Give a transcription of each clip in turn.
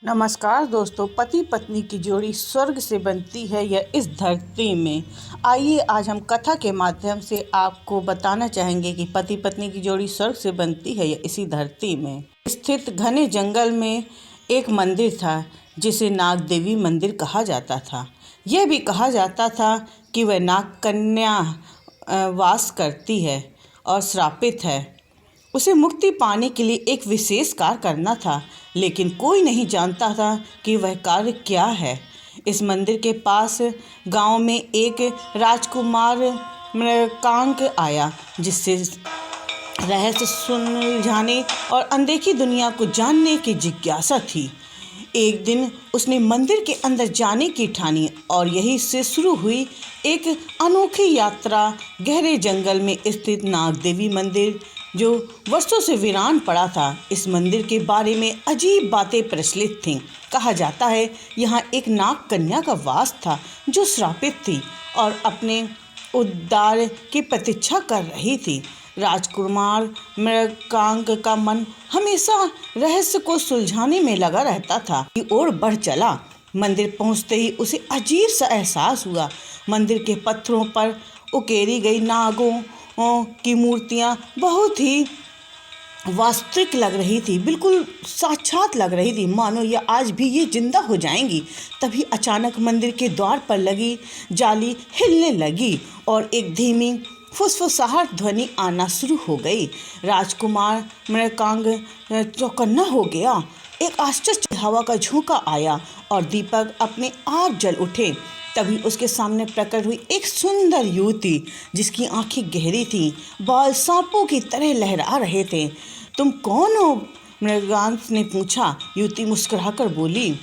नमस्कार दोस्तों, पति पत्नी की जोड़ी स्वर्ग से बनती है या इस धरती में। आइए आज हम कथा के माध्यम से आपको बताना चाहेंगे कि पति पत्नी की जोड़ी स्वर्ग से बनती है या इसी धरती में। स्थित घने जंगल में एक मंदिर था जिसे नाग देवी मंदिर कहा जाता था। यह भी कहा जाता था कि वह नाग कन्या वास करती है और श्रापित है। उसे मुक्ति पाने के लिए एक विशेष कार्य करना था, लेकिन कोई नहीं जानता था कि वह कार्य क्या है। इस मंदिर के पास गांव में एक राजकुमार मृगांक आया, जिससे रहस्य सुलझाने और अनदेखी दुनिया को जानने की जिज्ञासा थी। एक दिन उसने मंदिर के अंदर जाने की ठानी और यहीं से शुरू हुई एक अनोखी यात्रा। गहरे जंगल में स्थित नाग देवी मंदिर, जो वर्षों से वीरान पड़ा था, इस मंदिर के बारे में अजीब बातें प्रचलित थीं। कहा जाता है यहाँ एक नाग कन्या का वास था जो श्रापित थी और अपने उद्धार की प्रतीक्षा कर रही थी। राजकुमार मृगांक का मन हमेशा रहस्य को सुलझाने में लगा रहता था कि ओर बढ़ चला। मंदिर पहुंचते ही उसे अजीब सा एहसास हुआ। मंदिर के पत्थरों पर उकेरी गई नागों की मूर्तियां बहुत ही वास्तविक लग रही थी, बिल्कुल साक्षात लग रही थी, मानो ये आज भी ये जिंदा हो जाएंगी। तभी अचानक मंदिर के द्वार पर लगी जाली हिलने लगी और एक धीमी फुसफुसाहट ध्वनि आना शुरू हो गई। राजकुमार मृगांक चौकन्ना हो गया। एक आश्चर्य हवा का झोंका आया और दीपक अपने आप जल उठे। तभी उसके सामने प्रकट हुई एक सुंदर युवती, जिसकी आंखें गहरी थीं, बाल सांपों की तरह लहरा रहे थे। तुम कौन हो? मृगांक ने पूछा। युवती मुस्कुराकर बोली।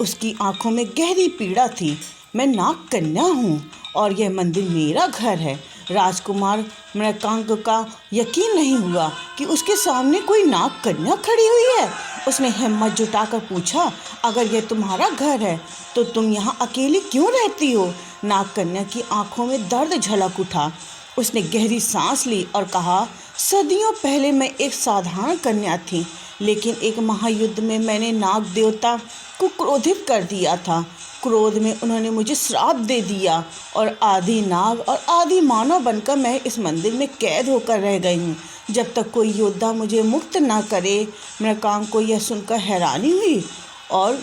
उसकी आंखों में गहरी पीड़ा थी। मैं नाग कन्या हूँ और यह मंदिर मेरा घर है। राजकुमार मृगांक का यकीन नहीं हुआ कि उसके सामने कोई नाग कन्या खड़ी हुई है। उसने हिम्मत जुटाकर पूछा, अगर यह तुम्हारा घर है तो तुम यहाँ अकेली क्यों रहती हो? नाग कन्या की आंखों में दर्द झलक उठा। उसने गहरी सांस ली और कहा, सदियों पहले मैं एक साधारण कन्या थी, लेकिन एक महायुद्ध में मैंने नाग देवता को क्रोधित कर दिया था। क्रोध में उन्होंने मुझे श्राप दे दिया और आदि नाग और आदि मानव बनकर मैं इस मंदिर में कैद होकर रह गई हूँ, जब तक कोई योद्धा मुझे मुक्त ना करे। मृगांक को यह सुनकर हैरानी हुई। और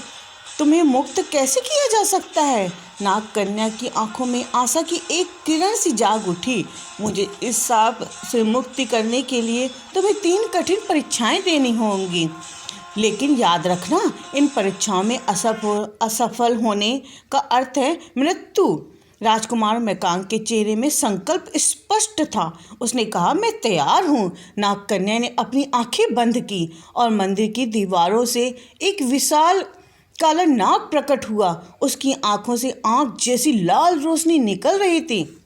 तुम्हें मुक्त कैसे किया जा सकता है? नाग कन्या की आंखों में आशा की एक किरण सी जाग उठी। मुझे इस शाप से मुक्ति करने के लिए तुम्हें 3 कठिन परीक्षाएं देनी होंगी, लेकिन याद रखना, इन परीक्षाओं में असफल होने का अर्थ है मृत्यु। राजकुमार मृगांक के चेहरे में संकल्प स्पष्ट था। उसने कहा, मैं तैयार हूँ। नाग कन्या ने अपनी आंखें बंद की और मंदिर की दीवारों से एक विशाल काला नाग प्रकट हुआ। उसकी आंखों से आग जैसी लाल रोशनी निकल रही थी।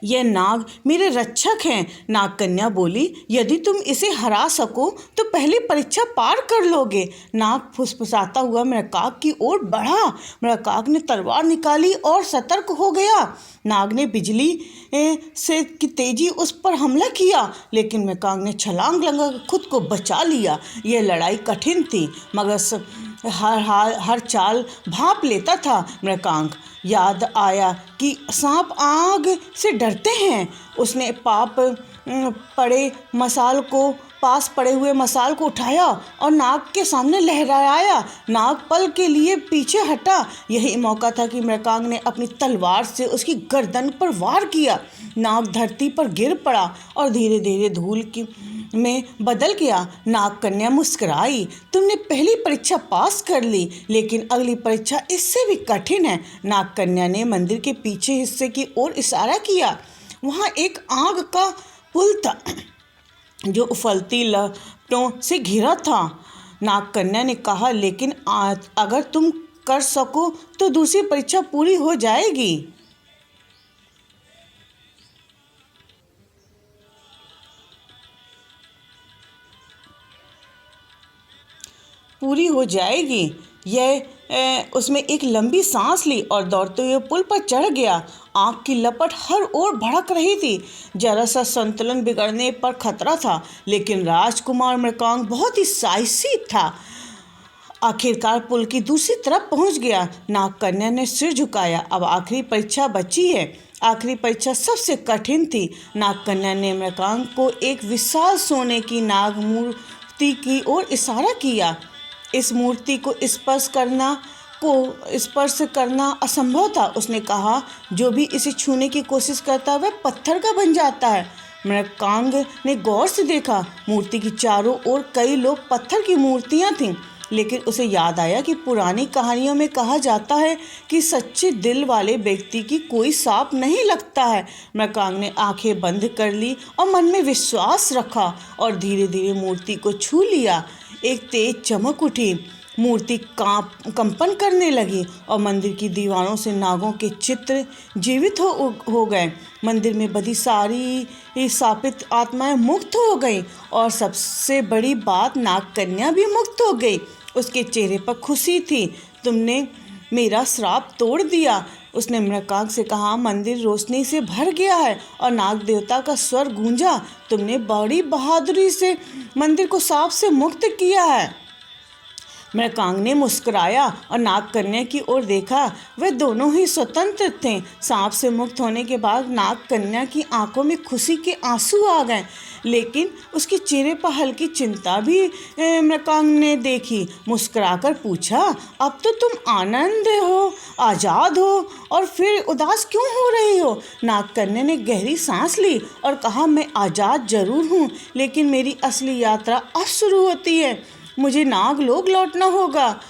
यह नाग मेरे रक्षक हैं, नाग कन्या बोली। यदि तुम इसे हरा सको तो पहली परीक्षा पार कर लोगे। नाग फुसफुसाता हुआ मृगांक की ओर बढ़ा। मृगांक ने तलवार निकाली और सतर्क हो गया। नाग ने बिजली से की तेजी उस पर हमला किया, लेकिन मृगांक ने छलांग लगा खुद को बचा लिया। यह लड़ाई कठिन थी, मगर हर चाल भांप लेता था। मृगांक याद आया कि सांप आग से डरते हैं। उसने पास पड़े हुए मसाल को उठाया और नाग के सामने लहराया। नाग पल के लिए पीछे हटा। यही मौका था कि मृगांक ने अपनी तलवार से उसकी गर्दन पर वार किया। नाग धरती पर गिर पड़ा और धीरे धीरे धूल में बदल गया। नाग कन्या मुस्कुराई। तुमने पहली परीक्षा पास कर ली, लेकिन अगली परीक्षा इससे भी कठिन है। नाग कन्या ने मंदिर के पीछे हिस्से की ओर इशारा किया। वहाँ एक आग का पुल था जो उफलती लपटों से घिरा था। नाग कन्या ने कहा, लेकिन अगर तुम कर सको तो दूसरी परीक्षा पूरी हो जाएगी। उसमें एक लंबी सांस ली और दौड़ते हुए पुल पर चढ़ गया। आग की लपट हर ओर भड़क रही थी। जरा सा संतुलन बिगड़ने पर खतरा था, लेकिन राजकुमार मृगांक बहुत ही साहसी था। आखिरकार पुल की दूसरी तरफ पहुंच गया। नागकन्या ने सिर झुकाया। अब आखिरी परीक्षा बची है। आखिरी परीक्षा सबसे कठिन थी। नागकन्या ने मृगांक को एक विशाल सोने की नाग मूर्ति की ओर इशारा किया। इस मूर्ति को स्पर्श करना असंभव था। उसने कहा, जो भी इसे छूने की कोशिश करता है वह पत्थर का बन जाता है। मृगांक ने गौर से देखा। मूर्ति की चारों ओर कई लोग पत्थर की मूर्तियां थीं, लेकिन उसे याद आया कि पुरानी कहानियों में कहा जाता है कि सच्चे दिल वाले व्यक्ति की कोई सांप नहीं लगता है। मृगांक ने आंखें बंद कर ली और मन में विश्वास रखा और धीरे धीरे मूर्ति को छू लिया। एक तेज चमक उठी। मूर्ति कंपन करने लगी और मंदिर की दीवारों से नागों के चित्र जीवित हो गए। मंदिर में बधी सारी शापित आत्माएं मुक्त हो गईं और सबसे बड़ी बात, नागकन्या भी मुक्त हो गई। उसके चेहरे पर खुशी थी। तुमने मेरा श्राप तोड़ दिया, उसने मृगांक से कहा। मंदिर रोशनी से भर गया है और नाग देवता का स्वर गूंजा। तुमने बड़ी बहादुरी से मंदिर को सांप से मुक्त किया है। मृगांक ने मुस्कुराया और नागकन्या की ओर देखा। वे दोनों ही स्वतंत्र थे। सांप से मुक्त होने के बाद नागकन्या की आंखों में खुशी के आंसू आ गए, लेकिन उसके चेहरे पर हल्की चिंता भी मृगांक ने देखी। मुस्कुराकर पूछा, अब तो तुम आनंद हो, आज़ाद हो, और फिर उदास क्यों हो रही हो? नागकन्या ने गहरी सांस ली और कहा, मैं आज़ाद जरूर हूँ, लेकिन मेरी असली यात्रा अब शुरू होती है। मुझे नागलोक लौटना होगा।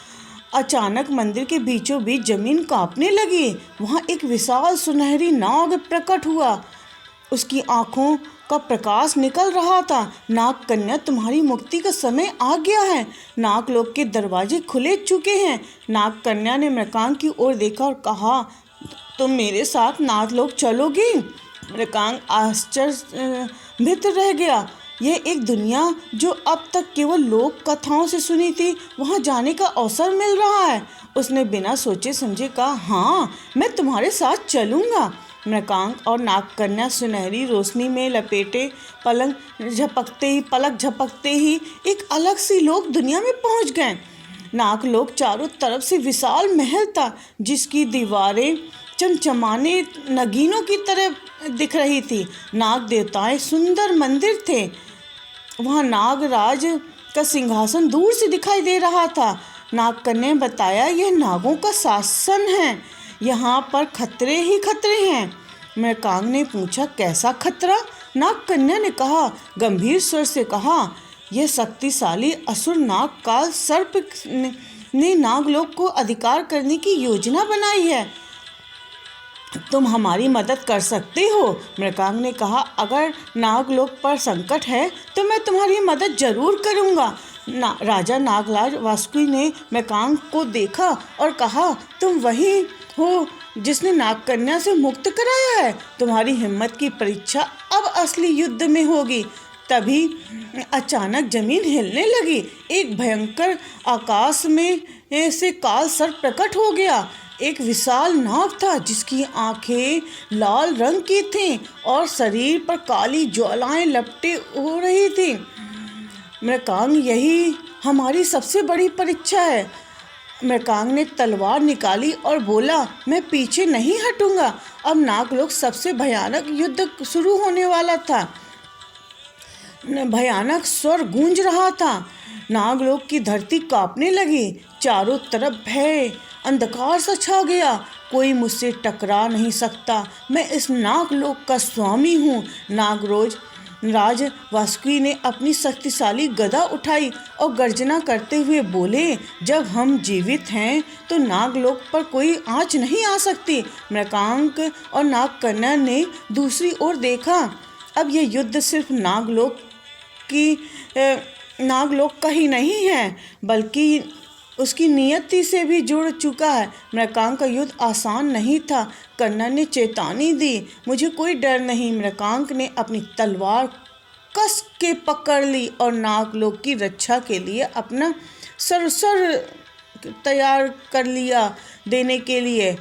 अचानक मंदिर के बीचों बीच जमीन कांपने लगी। वहाँ एक विशाल सुनहरी नाग प्रकट हुआ। उसकी आंखों का प्रकाश निकल रहा था। नागकन्या, तुम्हारी मुक्ति का समय आ गया है। नागलोक के दरवाजे खुले चुके हैं। नागकन्या ने मृगांक की ओर देखा और कहा, तुम मेरे साथ नागलोक चलोगी? मृगांक आश्चर्यचकित रह गया। यह एक दुनिया जो अब तक केवल लोक कथाओं से सुनी थी, वहाँ जाने का अवसर मिल रहा है। उसने बिना सोचे समझे कहा, हाँ, मैं तुम्हारे साथ चलूँगा। मृगांक और नागकन्या सुनहरी रोशनी में लपेटे पलक झपकते ही एक अलग सी लोक दुनिया में पहुँच गए। नागलोक चारों तरफ से विशाल महल था, जिसकी दीवारें चमचमाने नगीनों की तरह दिख रही थी। नाग देवताएं सुंदर मंदिर थे। वहाँ नागराज का सिंहासन दूर से दिखाई दे रहा था। नागकन्या ने बताया, यह नागों का शासन है। यहाँ पर खतरे ही खतरे हैं। मृगांक ने पूछा, कैसा खतरा? नागकन्या ने कहा, गंभीर स्वर से कहा, यह शक्तिशाली असुर नाग काल सर्प ने नागलोक को अधिकार करने की योजना बनाई है। तुम हमारी मदद कर सकते हो। मृगांक ने कहा, अगर नागलोक पर संकट है तो मैं तुम्हारी मदद जरूर करूँगा। राजा नागराज वासुकी ने मृगांक को देखा और कहा, तुम वही हो जिसने नागकन्या से मुक्त कराया है। तुम्हारी हिम्मत की परीक्षा अब असली युद्ध में होगी। तभी अचानक जमीन हिलने लगी। एक भयंकर आकाश में से काल सर्प प्रकट हो गया। एक विशाल नाग था, जिसकी आंखें लाल रंग की थीं और शरीर पर काली ज्वालाएं लपटे हो रही थीं। मृगांक, यही हमारी सबसे बड़ी परीक्षा है। मृगांक ने तलवार निकाली और बोला, मैं पीछे नहीं हटूंगा। अब नागलोक सबसे भयानक युद्ध शुरू होने वाला था। भयानक स्वर गूंज रहा था। नागलोक की धरती कांपने लगी। चारों तरफ भय अंधकार सा छा गया। कोई मुझसे टकरा नहीं सकता। मैं इस नागलोक का स्वामी हूँ। राज वासुकी ने अपनी शक्तिशाली गदा उठाई और गर्जना करते हुए बोले, जब हम जीवित हैं तो नागलोक पर कोई आँच नहीं आ सकती। मृगांक और नागकन्या ने दूसरी ओर देखा। अब यह युद्ध सिर्फ नागलोक का ही नहीं है, बल्कि उसकी नियति से भी जुड़ चुका है। मृगांक का युद्ध आसान नहीं था। कन्या ने चेतावनी दी, मुझे कोई डर नहीं। मृगांक ने अपनी तलवार कस के पकड़ ली और नागलोक की रक्षा के लिए अपना सरसर तैयार कर लिया देने के लिए।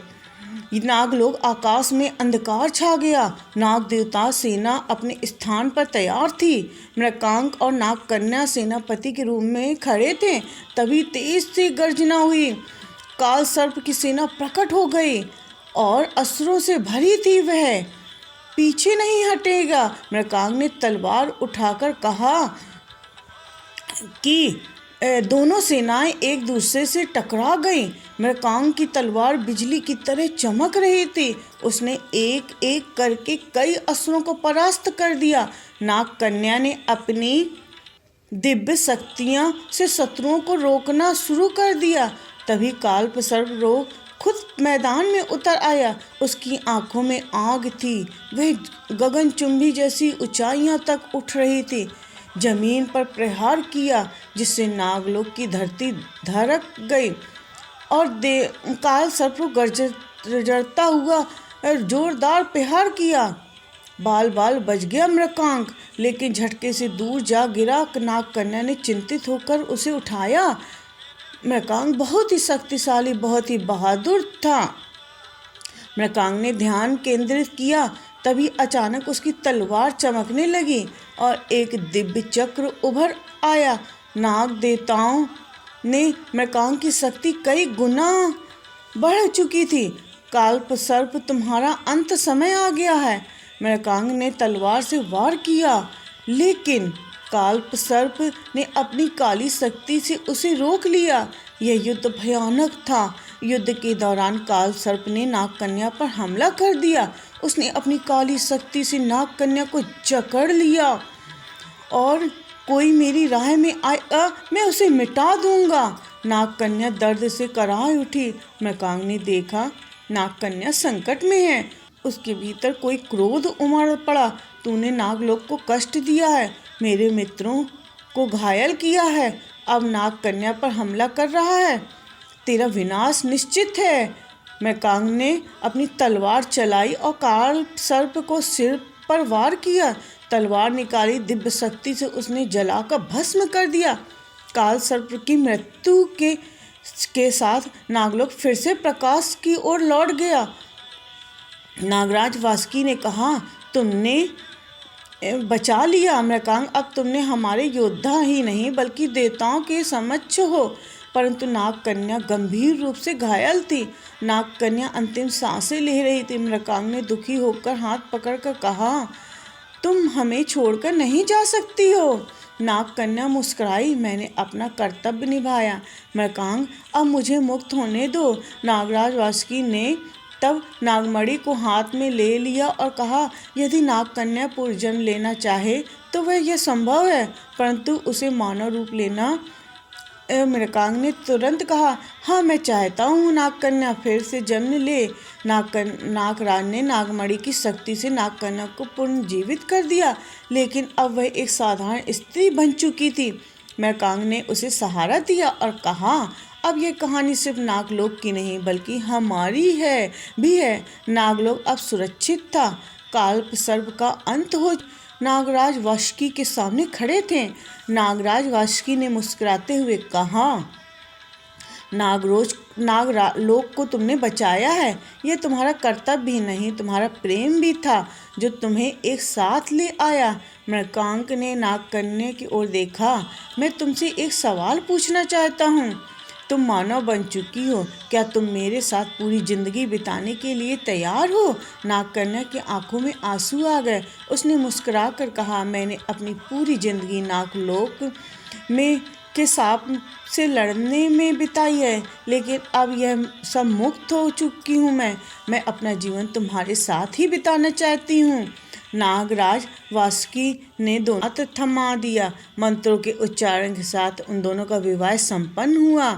नागलोक आकाश में अंधकार छा गया। नाग देवता सेना अपने स्थान पर तैयार थी। मृगांक और नागकन्या सेनापति के रूप में खड़े थे। तभी तेज से गर्जना हुई। काल सर्प की सेना प्रकट हो गई और अस्त्रों से भरी थी। वह पीछे नहीं हटेगा। मृगांक ने तलवार उठाकर कहा कि दोनों सेनाएं एक दूसरे से टकरा गईं। मृगांक की तलवार बिजली की तरह चमक रही थी। उसने एक एक करके कई असुरों को परास्त कर दिया। नागकन्या ने अपनी दिव्य शक्तियां से शत्रुओं को रोकना शुरू कर दिया। तभी काल्प सर्प रोग खुद मैदान में उतर आया। उसकी आंखों में आग थी। वह गगनचुंबी जैसी ऊंचाइयों तक उठ रही थी। जमीन पर प्रहार किया जिससे नागलोक की धरती धड़क गई और काल सर्प गरजता हुआ जोरदार प्रहार किया। बाल बाल बच गया मृगांक, लेकिन झटके से दूर जा गिरा। नागकन्या ने चिंतित होकर उसे उठाया। मृगांक बहुत ही शक्तिशाली, बहुत ही बहादुर था। मृगांक ने ध्यान केंद्रित किया। तभी अचानक उसकी तलवार चमकने लगी और एक दिव्य चक्र उभर आया। नाग देवताओं ने मृगांक की शक्ति कई गुना बढ़ चुकी थी। काल्प सर्प तुम्हारा अंत समय आ गया है। मृगांक ने तलवार से वार किया, लेकिन काल्प सर्प ने अपनी काली शक्ति से उसे रोक लिया। यह युद्ध भयानक था। युद्ध के दौरान काल सर्प ने नागकन्या पर हमला कर दिया। उसने अपनी काली शक्ति से नागकन्या को जकड़ लिया और कोई मेरी राह में आएगा मैं उसे मिटा दूंगा। नागकन्या दर्द से कराह उठी। मृगांक ने देखा नागकन्या संकट में है। उसके भीतर कोई क्रोध उमड़ पड़ा। तूने नागलोक को कष्ट दिया है, मेरे मित्रों को घायल किया है, अब नागकन्या पर हमला कर रहा है। तेरा विनाश निश्चित है। मृगांक ने अपनी तलवार चलाई और काल सर्प को सिर पर वार किया। तलवार निकाली, दिव्य शक्ति से उसने जलाकर भस्म कर दिया। काल सर्प की मृत्यु के साथ नागलोक फिर से प्रकाश की ओर लौट गया। नागराज वासुकी ने कहा, तुमने बचा लिया मृगांक। अब तुमने हमारे योद्धा ही नहीं बल्कि देवताओं के समक्ष हो। परंतु नागकन्या गंभीर रूप से घायल थी। नागकन्या अंतिम सांसें ले रही थी। मृगांक ने दुखी होकर हाथ पकड़कर कहा, तुम हमें छोड़कर नहीं जा सकती हो। नागकन्या मुस्कुराई, मैंने अपना कर्तव्य निभाया मृगांक, अब मुझे मुक्त होने दो। नागराज वासुकी ने तब नागमणि को हाथ में ले लिया और कहा, यदि नागकन्या पुनर्जन्म लेना चाहे तो वह यह संभव है, परंतु उसे मानव रूप लेना। मृगांक ने तुरंत कहा, हाँ मैं चाहता हूँ नागकन्या फिर से जन्म ले। नागराज ने नागमणि की शक्ति से नागकन्या को पुनर्जीवित कर दिया, लेकिन अब वह एक साधारण स्त्री बन चुकी थी। मृगांक ने उसे सहारा दिया और कहा, अब यह कहानी सिर्फ नागलोक की नहीं बल्कि हमारी भी है। नागलोक अब सुरक्षित था। काल्प सर्प का अंत हो। नागराज वासुकी के सामने खड़े थे। नागराज वासुकी ने मुस्कुराते हुए कहा, नागलोक को तुमने बचाया है। यह तुम्हारा कर्तव्य ही नहीं तुम्हारा प्रेम भी था जो तुम्हें एक साथ ले आया। मृगांक ने नागकन्या की ओर देखा, मैं तुमसे एक सवाल पूछना चाहता हूँ। तुम मानव बन चुकी हो, क्या तुम मेरे साथ पूरी जिंदगी बिताने के लिए तैयार हो? नागकन्या की आंखों में आंसू आ गए। उसने मुस्कुरा कर कहा, मैंने अपनी पूरी जिंदगी नागलोक में के सांप से लड़ने में बिताई है, लेकिन अब यह सब मुक्त हो चुकी हूँ। मैं अपना जीवन तुम्हारे साथ ही बिताना चाहती हूँ। नागराज वासुकी ने दोनों हाथ थमा दिया। मंत्रों के उच्चारण के साथ उन दोनों का विवाह संपन्न हुआ।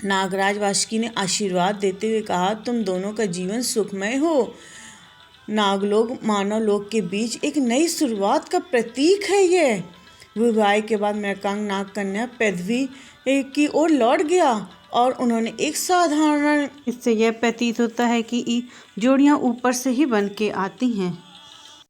नागराज वासुकी ने आशीर्वाद देते हुए कहा, तुम दोनों का जीवन सुखमय हो। नागलोक मानव लोक के बीच एक नई शुरुआत का प्रतीक है। यह विवाह के बाद मृगांक नागकन्या पृथ्वी की ओर लौट गया और उन्होंने एक साधारण, इससे यह प्रतीत होता है कि जोड़ियां ऊपर से ही बन के आती हैं।